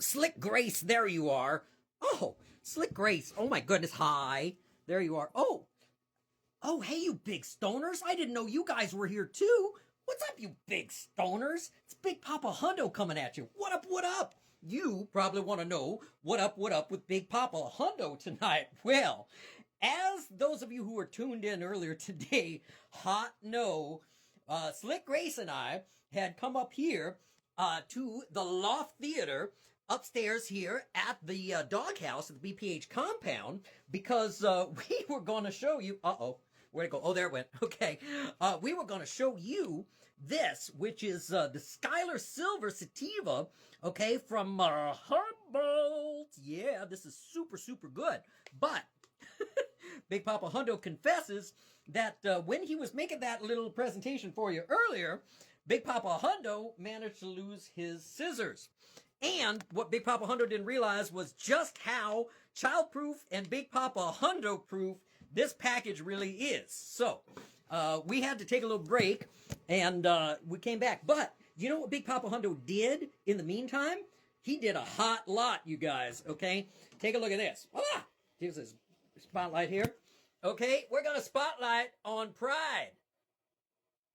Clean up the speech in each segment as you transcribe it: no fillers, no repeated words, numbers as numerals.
Slick Grace, there you are. Oh, Slick Grace. Oh my goodness, hi. There you are. Oh, hey, you big stoners. I didn't know you guys were here too. What's up, you big stoners? It's Big Papa Hundo coming at you. What up, what up? You probably want to know what up with Big Papa Hundo tonight. Well, as those of you who were tuned in earlier today know, Slick Grace and I had come up here to the Loft Theater upstairs here at the doghouse at the BPH compound because we were going to show you, where'd it go? Oh, there it went. Okay. We were going to show you this, which is the Skylar Silver Sativa, okay, from Humboldt. Yeah, this is super, super good. But Big Papa Hundo confesses that when he was making that little presentation for you earlier, Big Papa Hundo managed to lose his scissors. And what Big Papa Hundo didn't realize was just how childproof and Big Papa Hundo proof this package really is. So, we had to take a little break, and we came back. But, you know what Big Papa Hundo did in the meantime? He did a hot lot, you guys, okay? Take a look at this. Voila! Here's this spotlight here. Okay, we're going to spotlight on Pride.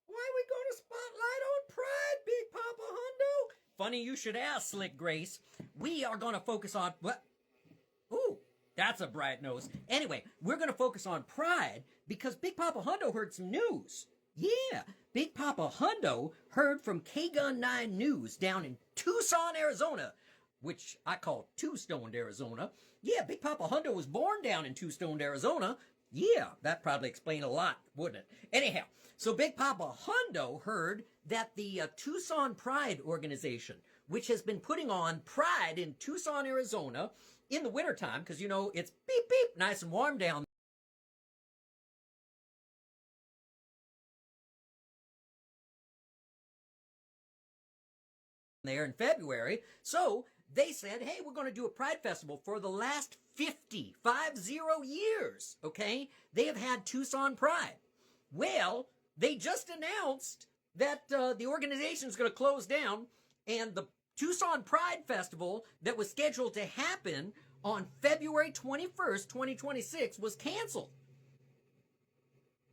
Why are we going to spotlight on Pride, Big Papa Hundo? Funny you should ask, Slick Grace. We are going to focus on... what? Ooh, that's a bright nose. Anyway, we're going to focus on Pride because Big Papa Hundo heard some news. Yeah, Big Papa Hundo heard from K-Gun 9 News down in Tucson, Arizona, which I call Two-Stoned, Arizona. Yeah, Big Papa Hundo was born down in Two-Stoned, Arizona. Yeah, that probably explained a lot, wouldn't it? Anyhow, so Big Papa Hundo heard that the Tucson Pride organization, which has been putting on Pride in Tucson, Arizona in the wintertime, because, you know, it's beep, beep, nice and warm down there in February. So they said, hey, we're going to do a Pride Festival for the last 50 years, okay? They have had Tucson Pride. Well, they just announced that the organization is going to close down, and the Tucson Pride Festival that was scheduled to happen on February 21st, 2026 was canceled.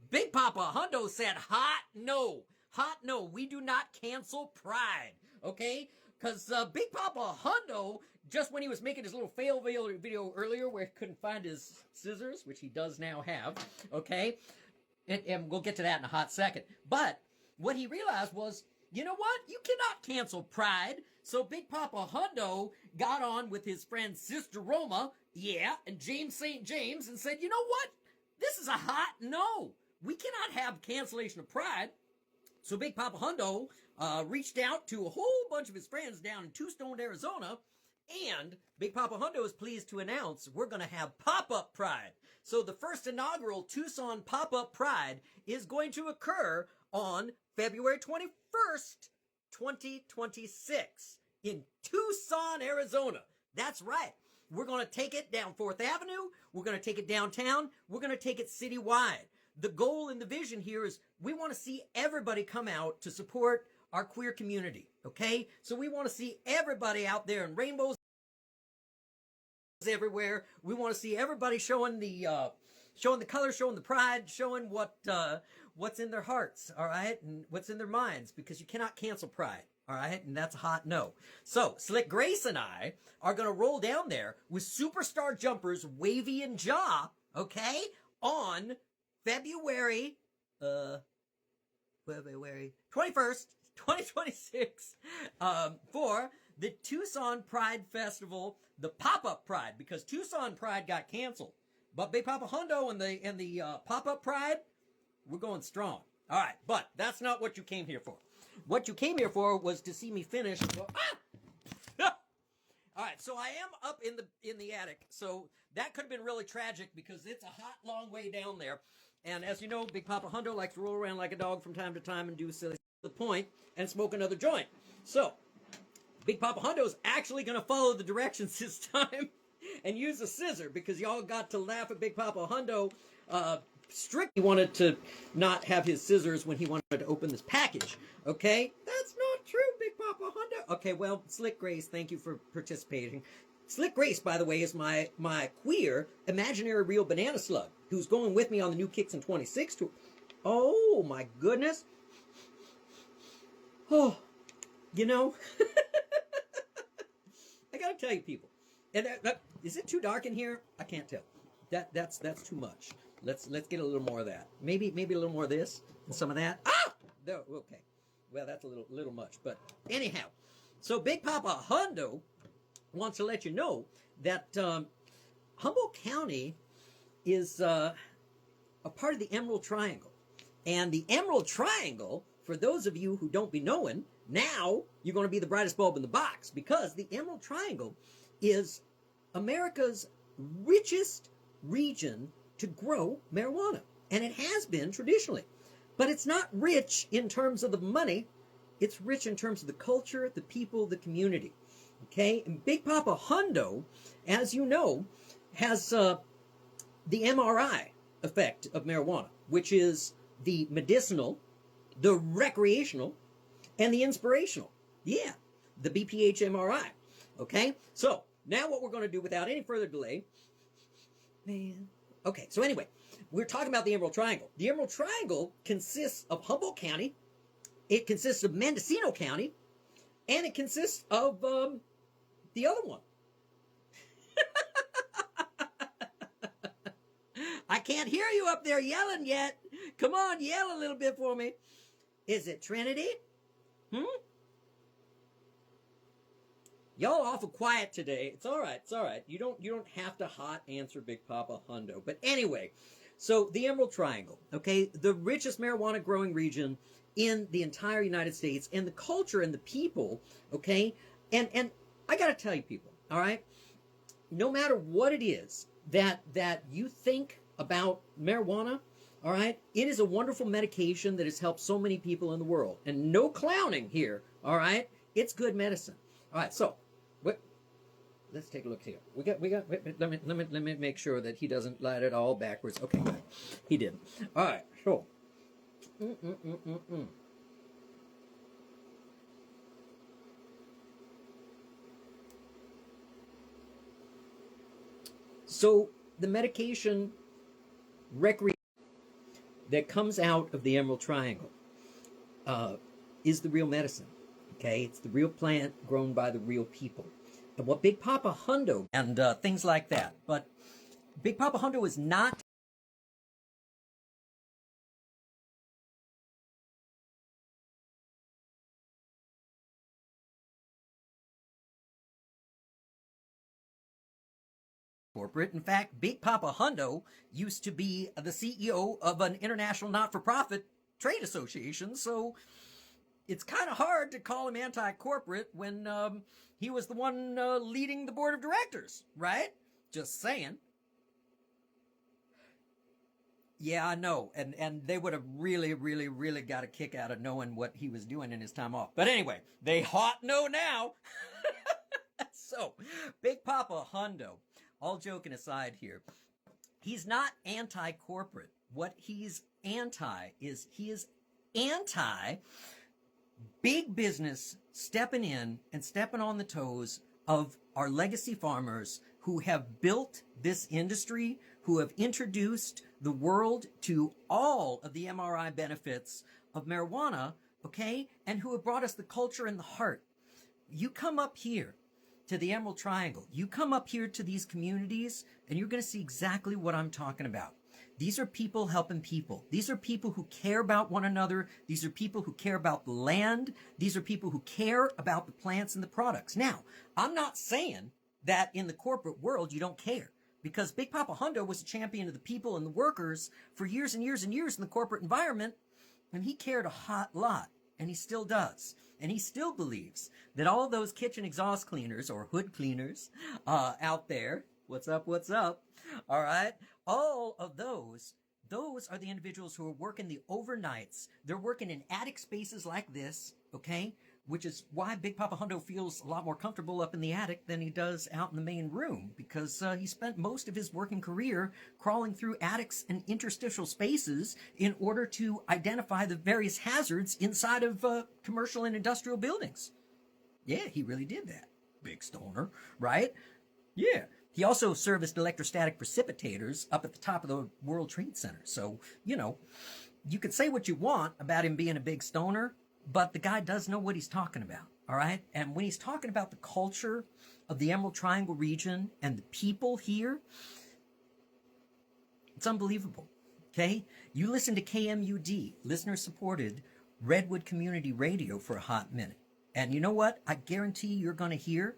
Big Papa Hundo said, hot no, we do not cancel Pride, okay? Because Big Papa Hundo, just when he was making his little fail video earlier where he couldn't find his scissors, which he does now have, okay? And we'll get to that in a hot second. But what he realized was, you know what? You cannot cancel Pride. So Big Papa Hundo got on with his friend Sister Roma, and James St. James, and said, you know what? This is a hot no. We cannot have cancellation of Pride. So Big Papa Hundo reached out to a whole bunch of his friends down in Two-Stoned, Arizona, and Big Papa Hundo is pleased to announce we're going to have Pop-Up Pride. So the first inaugural Tucson Pop-Up Pride is going to occur on February 21st, 2026 in Tucson, Arizona. That's right. We're going to take it down 4th Avenue. We're going to take it downtown. We're going to take it citywide. The goal and the vision here is we want to see everybody come out to support our queer community, okay? So we want to see everybody out there in rainbows everywhere. We want to see everybody showing the colors, showing the pride, showing what's in their hearts, all right, and what's in their minds, because you cannot cancel Pride, all right, and that's a hot no. So Slick Grace and I are going to roll down there with superstar jumpers, Wavy and Jaw, okay, on February 21st, 2026, for the Tucson Pride Festival, the Pop-Up Pride, because Tucson Pride got canceled. But Big Papa Hundo and the Pop-Up Pride, we're going strong. All right, but that's not what you came here for. What you came here for was to see me finish. All right, so I am up in the attic, so that could have been really tragic because it's a hot, long way down there. And as you know, Big Papa Hundo likes to roll around like a dog from time to time and do silly the point and smoke another joint. So, Big Papa Hundo is actually going to follow the directions this time and use a scissor because y'all got to laugh at Big Papa Hundo. Strictly wanted to not have his scissors when he wanted to open this package. Okay? That's not true, Big Papa Hundo. Okay, well, Slick Grace, thank you for participating. Slick Grace, by the way, is my queer imaginary real banana slug who's going with me on the New Kicks in 26 tour. Oh my goodness. Oh, you know, I gotta tell you, people. And is it too dark in here? I can't tell. That's too much. Let's get a little more of that. Maybe a little more of this and some of that. Ah, no, okay. Well, that's a little much. But anyhow, so Big Papa Hundo wants to let you know that Humboldt County is a part of the Emerald Triangle. And the Emerald Triangle, for those of you who don't be knowing, now you're going to be the brightest bulb in the box, because the Emerald Triangle is America's richest region to grow marijuana. And it has been traditionally. But it's not rich in terms of the money. It's rich in terms of the culture, the people, the community. Okay? And Big Papa Hundo, as you know, has the MRI effect of marijuana, which is the medicinal, the recreational, and the inspirational. Yeah, the BPH MRI. Okay? So, now what we're going to do without any further delay, man. Okay, so anyway, we're talking about the Emerald Triangle. The Emerald Triangle consists of Humboldt County, it consists of Mendocino County, and it consists of the other one. I can't hear you up there yelling yet. Come on, yell a little bit for me. Is it Trinity? Y'all awful quiet today. It's all right. It's all right. You don't have to hot answer Big Papa Hundo. But anyway, so the Emerald Triangle, okay, the richest marijuana growing region in the entire United States, and the culture and the people, okay, and I got to tell you, people, all right, no matter what it is that you think about marijuana, all right, it is a wonderful medication that has helped so many people in the world, and no clowning here, all right, it's good medicine. All right, so let's take a look here. We got. Let me make sure that he doesn't light it all backwards. Okay, good. He didn't. All right, so. So the medication recreation that comes out of the Emerald Triangle is the real medicine. Okay, it's the real plant grown by the real people. And what Big Papa Hundo and things like that. But Big Papa Hundo is not corporate. In fact, Big Papa Hundo used to be the CEO of an international not-for-profit trade association. So it's kind of hard to call him anti-corporate when he was the one leading the board of directors, right? Just saying. Yeah, I know. And they would have really got a kick out of knowing what he was doing in his time off. But anyway, they hot know now. So, Big Papa Hundo, all joking aside here, he's not anti-corporate. What he's anti is he is anti big business stepping in and stepping on the toes of our legacy farmers who have built this industry, who have introduced the world to all of the MRI benefits of marijuana, okay, and who have brought us the culture and the heart. You come up here to the Emerald Triangle, you come up here to these communities, and you're going to see exactly what I'm talking about. These are people helping people. These are people who care about one another. These are people who care about the land. These are people who care about the plants and the products. Now, I'm not saying that in the corporate world you don't care, because Big Papa Hundo was a champion of the people and the workers for years and years and years in the corporate environment, and he cared a hot lot, and he still does. And he still believes that all those kitchen exhaust cleaners or hood cleaners out there, what's up, all right, all of those are the individuals who are working the overnights. They're working in attic spaces like this, okay, which is why Big Papa Hundo feels a lot more comfortable up in the attic than he does out in the main room, because he spent most of his working career crawling through attics and interstitial spaces in order to identify the various hazards inside of commercial and industrial buildings. Yeah, he really did that. Big stoner, right? Yeah. He also serviced electrostatic precipitators up at the top of the World Trade Center. So, you could say what you want about him being a big stoner, but the guy does know what he's talking about, all right? And when he's talking about the culture of the Emerald Triangle region and the people here, it's unbelievable, okay? You listen to KMUD, listener-supported Redwood Community Radio for a hot minute. And you know what? I guarantee you're going to hear,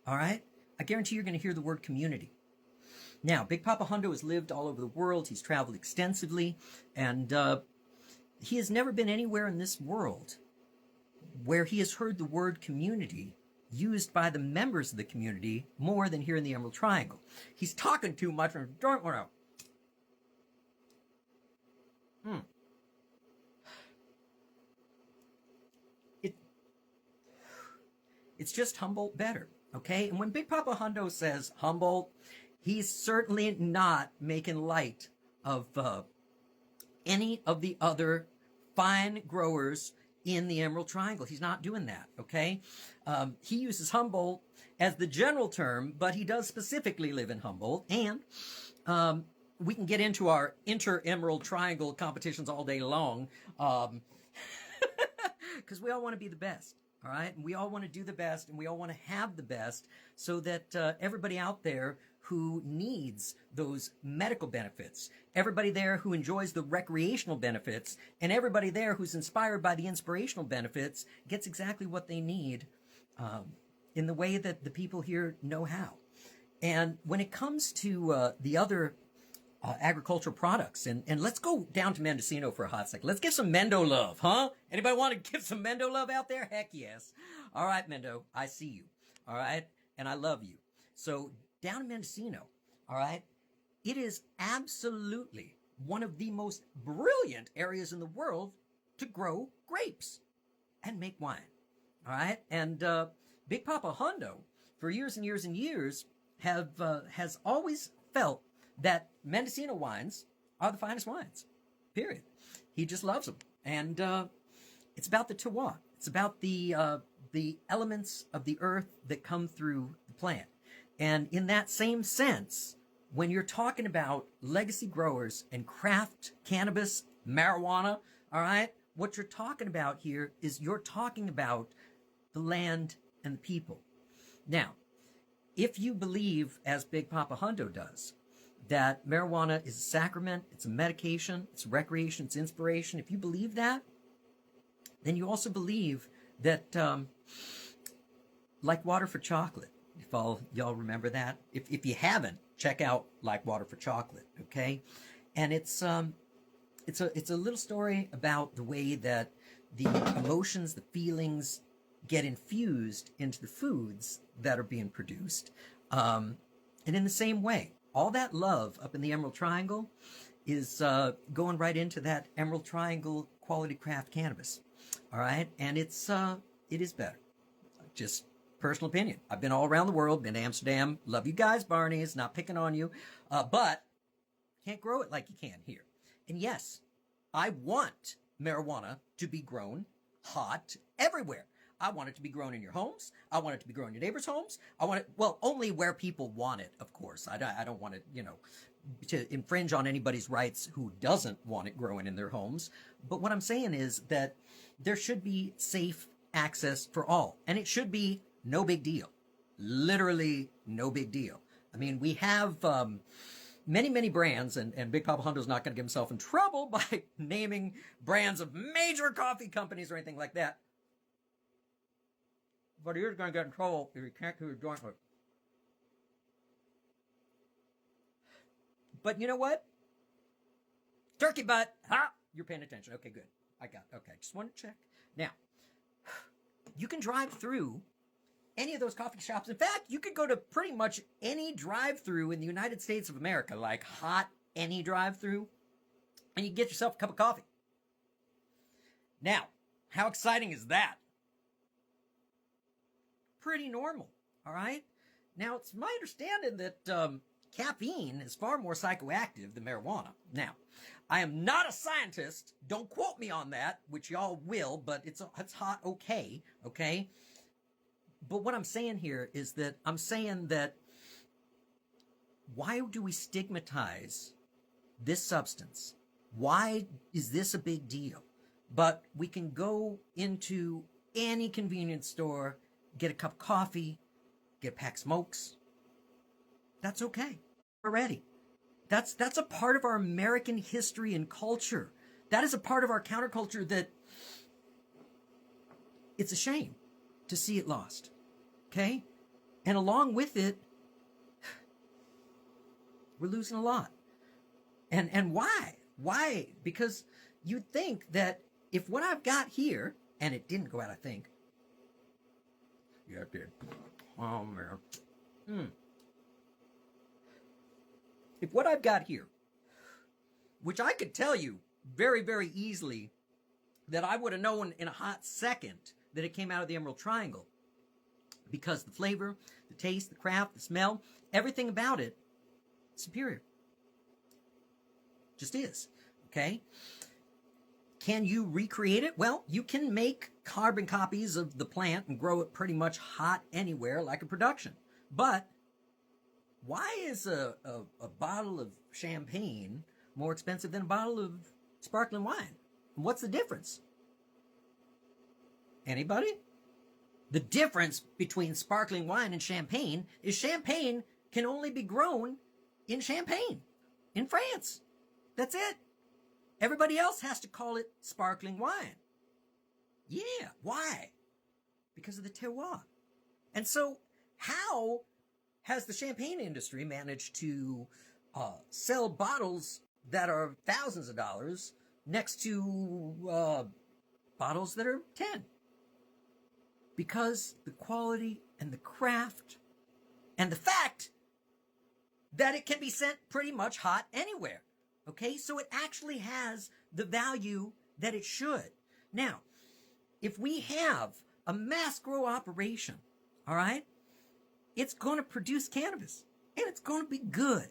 all right? I guarantee you're going to hear the word community. Now, Big Papa Hundo has lived all over the world. He's traveled extensively, and he has never been anywhere in this world where he has heard the word community used by the members of the community more than here in the Emerald Triangle. He's talking too much and don't want to. It's just Humboldt better, okay? And when Big Papa Hundo says Humboldt, he's certainly not making light of any of the other fine growers in the Emerald Triangle. He's not doing that, okay? He uses Humboldt as the general term, but he does specifically live in Humboldt. And we can get into our inter-Emerald Triangle competitions all day long because we all want to be the best. All right, and we all want to do the best, and we all want to have the best, so that everybody out there who needs those medical benefits, everybody there who enjoys the recreational benefits, and everybody there who's inspired by the inspirational benefits gets exactly what they need in the way that the people here know how. And when it comes to the other agricultural products, and let's go down to Mendocino for a hot second. Let's give some Mendo love, huh? Anybody want to give some Mendo love out there? Heck yes. All right, Mendo, I see you. All right, and I love you. So down in Mendocino, all right, it is absolutely one of the most brilliant areas in the world to grow grapes and make wine. All right, and Big Papa Hundo, for years and years and years, has always felt that Mendocino wines are the finest wines, period. He just loves them. And it's about the terroir. It's about the elements of the earth that come through the plant. And in that same sense, when you're talking about legacy growers and craft cannabis, marijuana, all right, what you're talking about here is you're talking about the land and the people. Now, if you believe, as Big Papa Hundo does, that marijuana is a sacrament, it's a medication, it's recreation, it's inspiration, if you believe that, then you also believe that, like water for chocolate, if y'all remember that. If you haven't, check out Like Water for Chocolate, okay? And it's a little story about the way that the emotions, the feelings get infused into the foods that are being produced. And in the same way, all that love up in the Emerald Triangle is going right into that Emerald Triangle quality craft cannabis. All right? And it is better. Just personal opinion. I've been all around the world, been to Amsterdam. Love you guys, Barney's, not picking on you. But can't grow it like you can here. And yes, I want marijuana to be grown hot everywhere. I want it to be grown in your homes. I want it to be grown in your neighbors' homes. I want it, well, only where people want it, of course. I don't want it, to infringe on anybody's rights who doesn't want it growing in their homes. But what I'm saying is that there should be safe access for all. And it should be no big deal. Literally no big deal. I mean, we have many, many brands, and Big Papa Hundo's not going to get himself in trouble by naming brands of major coffee companies or anything like that. But you're going to get in trouble if you can't keep your joint with. But you know what? Turkey butt. Ha! You're paying attention. Okay, good. Okay. Just wanted to check. Now, you can drive through any of those coffee shops. In fact, you could go to pretty much any drive-through in the United States of America, like hot any drive-through, and you can get yourself a cup of coffee. Now, how exciting is that? Pretty normal, all right? Now, it's my understanding that caffeine is far more psychoactive than marijuana. Now, I am not a scientist. Don't quote me on that, which y'all will, but it's hot okay? But what I'm saying here is that I'm saying that why do we stigmatize this substance? Why is this a big deal? But we can go into any convenience store, get a cup of coffee, get a pack of smokes. That's okay already. That's a part of our American history and culture. That is a part of our counterculture that it's a shame to see it lost. Okay? And along with it, we're losing a lot. And why? Why? Because you'd think that if what I've got here, and it didn't go out, I think. Yeah, it did. Oh, man. If what I've got here, which I could tell you very, very easily that I would have known in a hot second that it came out of the Emerald Triangle, because the flavor, the taste, the craft, the smell, everything about it, superior. Just is. Okay? Can you recreate it? Well, you can make carbon copies of the plant and grow it pretty much hot anywhere like a production. But why is a bottle of champagne more expensive than a bottle of sparkling wine? What's the difference? Anybody? The difference between sparkling wine and champagne is champagne can only be grown in Champagne, in France. That's it. Everybody else has to call it sparkling wine. Yeah, why? Because of the terroir. And so how has the champagne industry managed to sell bottles that are thousands of dollars next to bottles that are 10? Because the quality and the craft and the fact that it can be sent pretty much hot anywhere. Okay, so it actually has the value that it should. Now, if we have a mass grow operation, all right, it's going to produce cannabis and it's going to be good,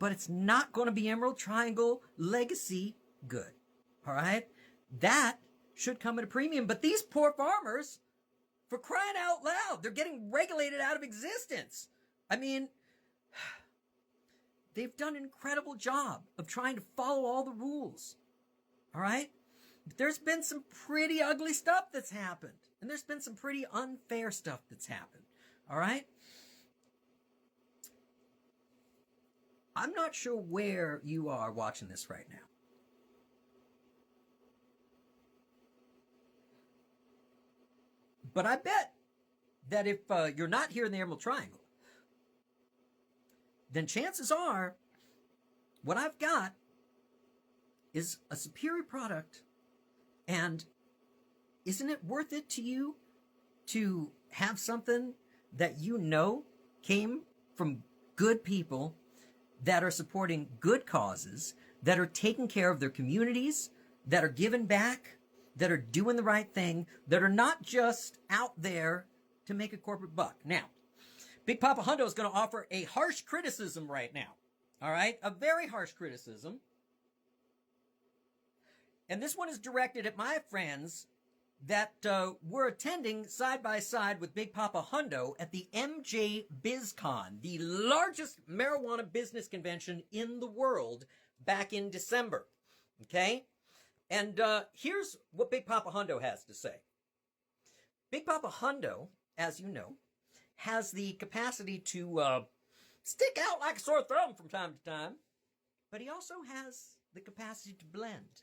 but it's not going to be Emerald Triangle legacy good. All right, that should come at a premium. But these poor farmers, for crying out loud, they're getting regulated out of existence. I mean, they've done an incredible job of trying to follow all the rules. All right? But there's been some pretty ugly stuff that's happened. And there's been some pretty unfair stuff that's happened. All right? I'm not sure where you are watching this right now. But I bet that if you're not here in the Emerald Triangle, then chances are what I've got is a superior product. And isn't it worth it to you to have something that you know came from good people that are supporting good causes, that are taking care of their communities, that are giving back, that are doing the right thing, that are not just out there to make a corporate buck? Now, Big Papa Hundo is going to offer a harsh criticism right now. All right? A very harsh criticism. And this one is directed at my friends that were attending side by side with Big Papa Hundo at the MJ BizCon, the largest marijuana business convention in the world, back in December. Okay? And here's what Big Papa Hundo has to say. Big Papa Hundo, as you know, has the capacity to stick out like a sore thumb from time to time, but he also has the capacity to blend.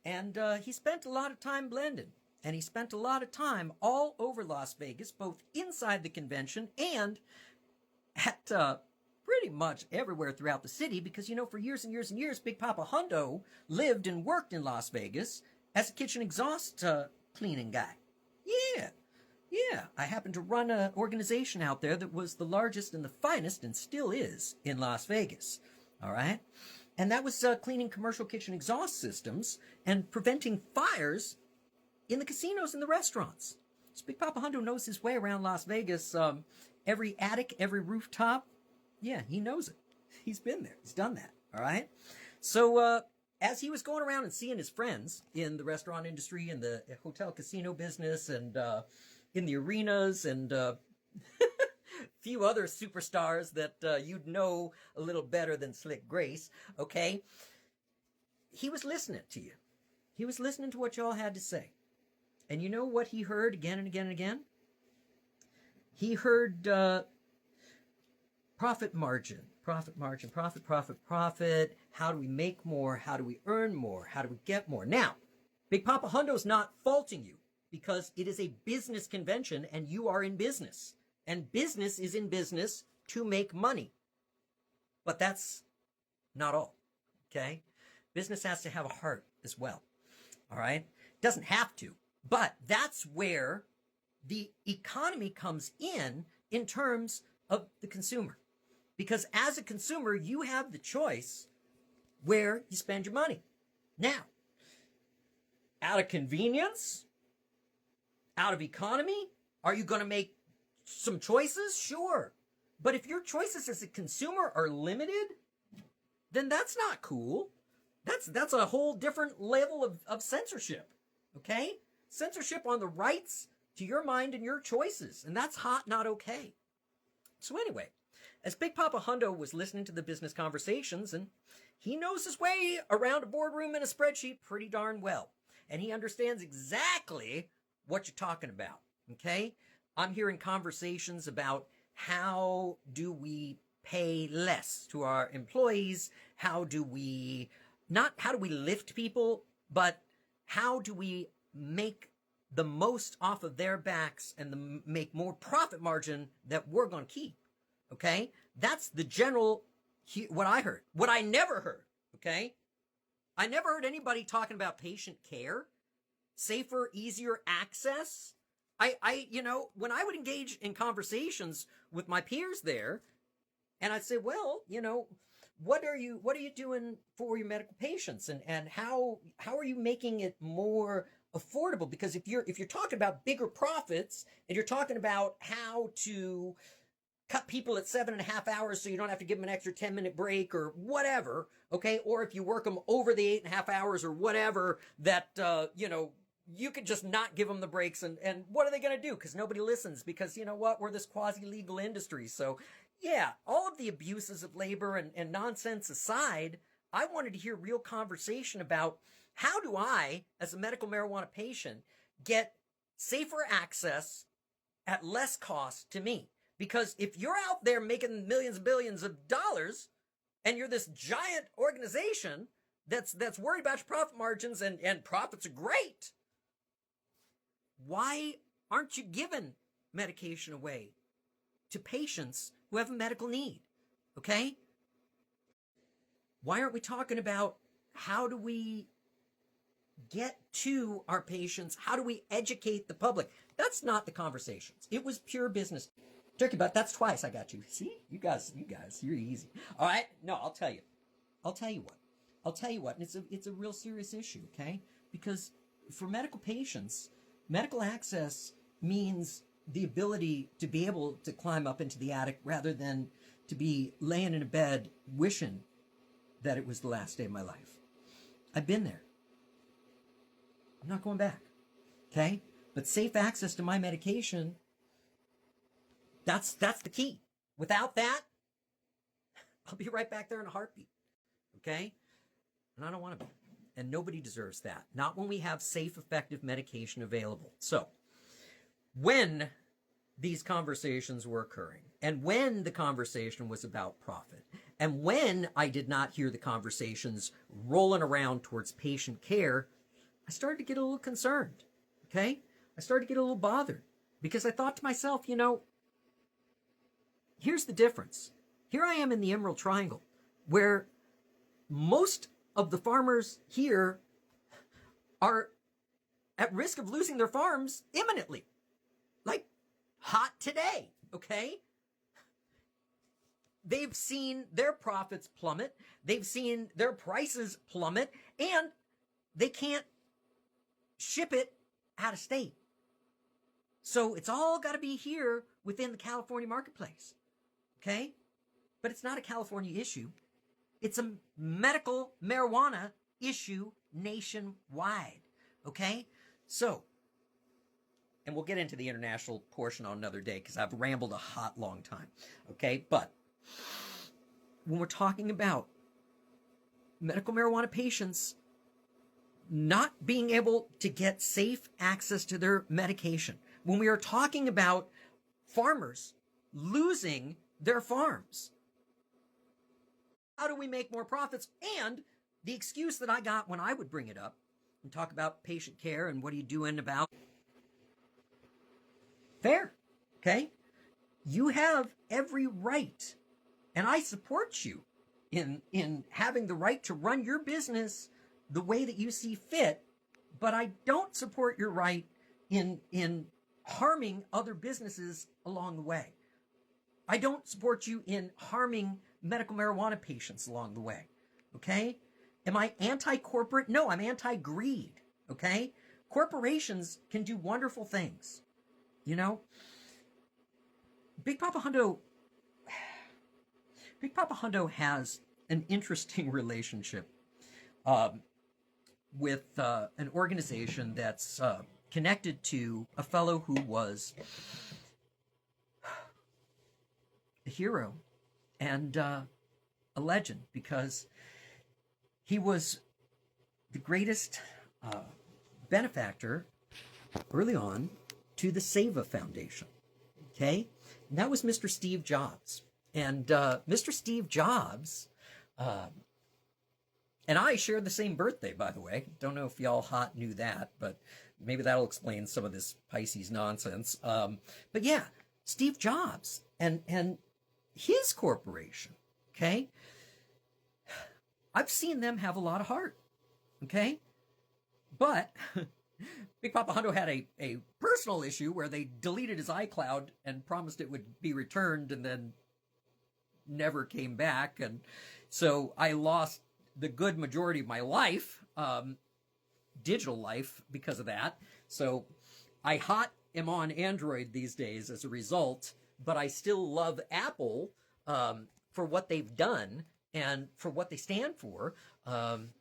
And he spent a lot of time blending, and he spent a lot of time all over Las Vegas, both inside the convention and at pretty much everywhere throughout the city, because, you know, for years and years and years, Big Papa Hundo lived and worked in Las Vegas as a kitchen exhaust cleaning guy. Yeah, I happened to run an organization out there that was the largest and the finest, and still is, in Las Vegas. All right? And that was cleaning commercial kitchen exhaust systems and preventing fires in the casinos and the restaurants. So Big Papa Hundo knows his way around Las Vegas. Every attic, every rooftop. Yeah, he knows it. He's been there. He's done that. All right? So as he was going around and seeing his friends in the restaurant industry and the hotel casino business and in the arenas and few other superstars that you'd know a little better than Slick Grace, okay? He was listening to you. He was listening to what y'all had to say. And you know what he heard again and again and again? He heard profit margin, profit margin, profit, profit, profit. How do we make more? How do we earn more? How do we get more? Now, Big Papa Hundo's not faulting you because it is a business convention and you are in business. And business is in business to make money. But that's not all, okay? Business has to have a heart as well, all right? Doesn't have to, but that's where the economy comes in terms of the consumer. Because as a consumer, you have the choice where you spend your money. Now, out of convenience, out of economy, are you going to make some choices? Sure. But if your choices as a consumer are limited, then that's not cool. That's a whole different level of censorship, okay? Censorship on the rights to your mind and your choices, and that's hot, not okay. So anyway, as Big Papa Hundo was listening to the business conversations, and he knows his way around a boardroom and a spreadsheet pretty darn well, and he understands exactly what you're talking about, okay? I'm hearing conversations about how do we pay less to our employees? How do we lift people, but how do we make the most off of their backs and make more profit margin that we're going to keep, okay? That's the general, what I heard. What I never heard, okay? I never heard anybody talking about patient care, safer, easier access. When I would engage in conversations with my peers there, and I'd say, well, what are you doing for your medical patients, and how are you making it more affordable? Because if you're talking about bigger profits and you're talking about how to cut people at 7.5 hours so you don't have to give them an extra 10-minute break or whatever, okay, or if you work them over the 8.5 hours or whatever, that you could just not give them the breaks, and what are they going to do? Because nobody listens, because you know what, we're this quasi-legal industry. So yeah, all of the abuses of labor and nonsense aside, I wanted to hear real conversation about how do I, as a medical marijuana patient, get safer access at less cost to me? Because if you're out there making millions and billions of dollars, and you're this giant organization that's worried about your profit margins, and profits are great, why aren't you giving medication away to patients who have a medical need? Okay? Why aren't we talking about how do we get to our patients? How do we educate the public? That's not the conversations. It was pure business. Turkey butt, that's twice I got you. See? You guys, you're easy. All right? No, I'll tell you what. And it's a real serious issue, okay? Because for medical patients, medical access means the ability to be able to climb up into the attic rather than to be laying in a bed wishing that it was the last day of my life. I've been there. I'm not going back, okay? But safe access to my medication, that's the key. Without that, I'll be right back there in a heartbeat, okay? And I don't want to be. And nobody deserves that. Not when we have safe, effective medication available. So, when these conversations were occurring, and when the conversation was about profit, and when I did not hear the conversations rolling around towards patient care, I started to get a little concerned, okay? I started to get a little bothered, because I thought to myself, here's the difference. Here I am in the Emerald Triangle, where most of the farmers here are at risk of losing their farms imminently. Like, hot today, okay? They've seen their profits plummet. They've seen their prices plummet. And they can't ship it out of state. So it's all got to be here within the California marketplace, okay? But it's not a California issue. It's a medical marijuana issue nationwide, okay? So, and we'll get into the international portion on another day because I've rambled a hot long time. Okay, but when we're talking about medical marijuana patients not being able to get safe access to their medication, when we are talking about farmers losing their farms, how do we make more profits? And the excuse that I got when I would bring it up and talk about patient care and what are you doing about fair, okay? You have every right, and I support you in having the right to run your business the way that you see fit, but I don't support your right in harming other businesses along the way. I don't support you in harming medical marijuana patients along the way, okay? Am I anti-corporate? No, I'm anti-greed, okay? Corporations can do wonderful things, you know? Big Papa Hundo has an interesting relationship with an organization that's connected to a fellow who was a hero and a legend, because he was the greatest benefactor early on to the SEVA Foundation, okay? And that was Mr. Steve Jobs. And Mr. Steve Jobs and I share the same birthday, by the way. Don't know if y'all hot knew that, but maybe that'll explain some of this Pisces nonsense. But yeah, Steve Jobs and his corporation, okay? I've seen them have a lot of heart, okay? But Big Papa Hundo had a personal issue where they deleted his iCloud and promised it would be returned and then never came back. And so I lost the good majority of my life, digital life, because of that. So I am on Android these days as a result, but I still love Apple for what they've done and for what they stand for. And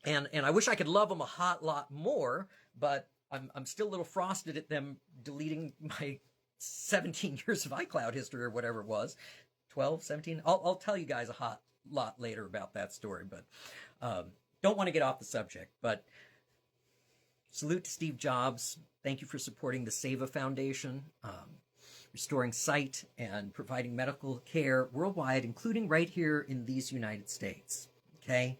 I wish I could love them a hot lot more, but I'm still a little frosted at them deleting my 17 years of iCloud history or whatever it was. 12, 17. I'll tell you guys a hot lot later about that story, but don't want to get off the subject. But salute to Steve Jobs. Thank you for supporting the SEVA Foundation, restoring sight and providing medical care worldwide, including right here in these United States. Okay?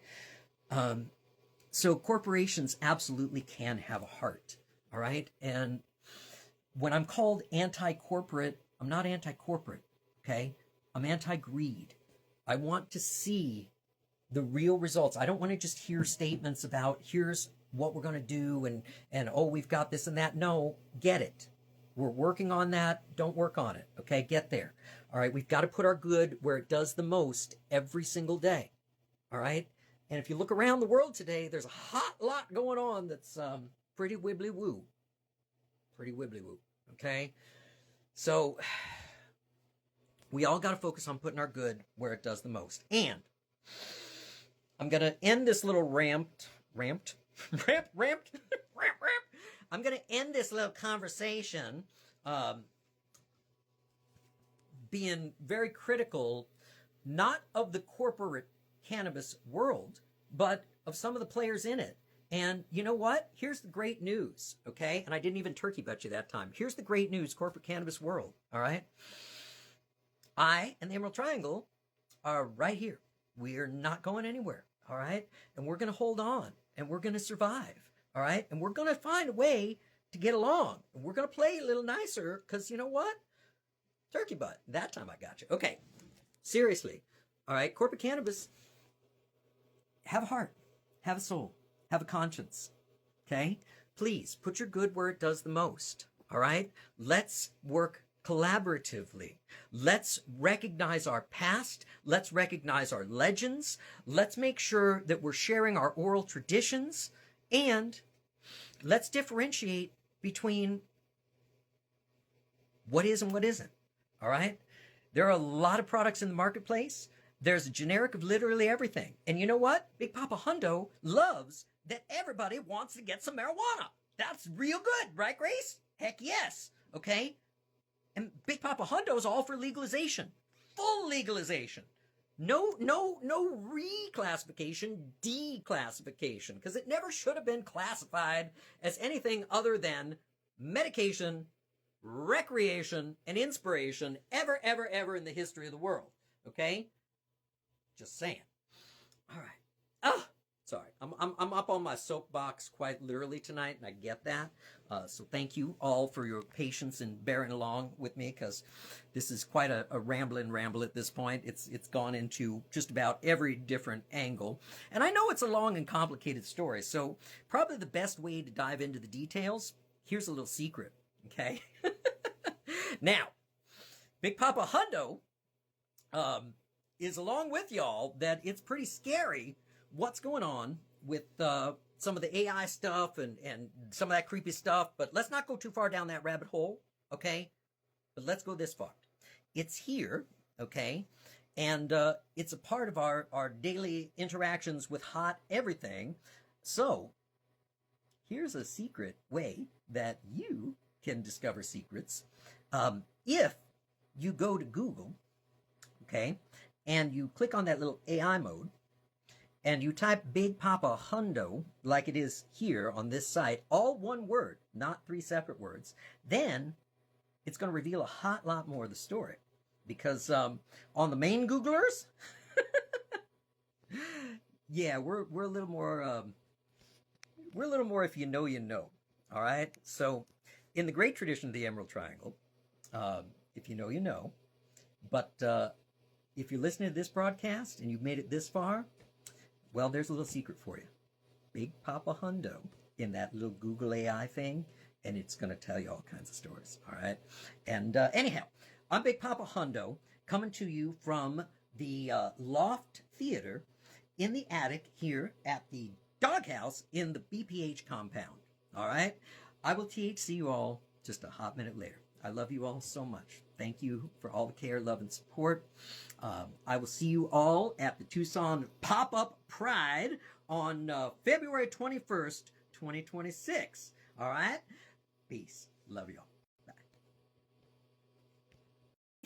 So corporations absolutely can have a heart. All right? And when I'm called anti-corporate, I'm not anti-corporate. Okay? I'm anti-greed. I want to see the real results. I don't want to just hear statements about here's what we're going to do and oh, we've got this and that. No, get it. We're working on that. Don't work on it. Okay, get there. All right, we've got to put our good where it does the most every single day. All right? And if you look around the world today, there's a hot lot going on that's pretty wibbly-woo. Pretty wibbly-woo. Okay? So we all got to focus on putting our good where it does the most. And I'm going to end this little ramped. I'm going to end this little conversation being very critical, not of the corporate cannabis world, but of some of the players in it. And you know what? Here's the great news, okay? And I didn't even turkey butt you that time. Here's the great news, corporate cannabis world, all right? I and the Emerald Triangle are right here. We are not going anywhere, all right? And we're going to hold on, and we're going to survive, all right? And we're going to find a way to get along. And we're going to play a little nicer because you know what? Turkey butt. That time I got you. Okay, seriously, all right? Corporate cannabis, have a heart, have a soul, have a conscience, okay? Please, put your good where it does the most, all right? Let's work collaboratively. Let's recognize our past. Let's recognize our legends. Let's make sure that we're sharing our oral traditions. And let's differentiate between what is and what isn't. All right? There are a lot of products in the marketplace. There's a generic of literally everything. And you know what? Big Papa Hundo loves that everybody wants to get some marijuana. That's real good, right, Grace? Heck yes. Okay? And Big Papa Hundo's all for legalization. Full legalization. No reclassification, declassification, because it never should have been classified as anything other than medication, recreation, and inspiration ever in the history of the world. Okay? Just saying. All right. Oh, sorry. I'm up on my soapbox quite literally tonight, and I get that. So thank you all for your patience in bearing along with me, because this is quite a ramble at this point. It's gone into just about every different angle. And I know it's a long and complicated story, so probably the best way to dive into the details, here's a little secret, okay? Now, Big Papa Hundo is along with y'all that it's pretty scary what's going on with some of the AI stuff and some of that creepy stuff, but let's not go too far down that rabbit hole, okay? But let's go this far. It's here, okay? And it's a part of our daily interactions with hot everything. So here's a secret way that you can discover secrets. If you go to Google, okay, and you click on that little AI mode, and you type Big Papa Hundo, like it is here on this site, all one word, not 3 separate words, then it's going to reveal a hot lot more of the story. Because on the main Googlers, yeah, we're a little more, if you know, you know. All right? So in the great tradition of the Emerald Triangle, if you know, you know. But if you're listening to this broadcast and you've made it this far, well, there's a little secret for you. Big Papa Hundo in that little Google AI thing, and it's going to tell you all kinds of stories, all right? And anyhow, I'm Big Papa Hundo, coming to you from the LOFT Theater in the attic here at the doghouse in the BPH compound, all right? I will THC you all just a hot minute later. I love you all so much. Thank you for all the care, love, and support. I will see you all at the Tucson Pop-Up Pride on February 21st, 2026. All right? Peace. Love you all.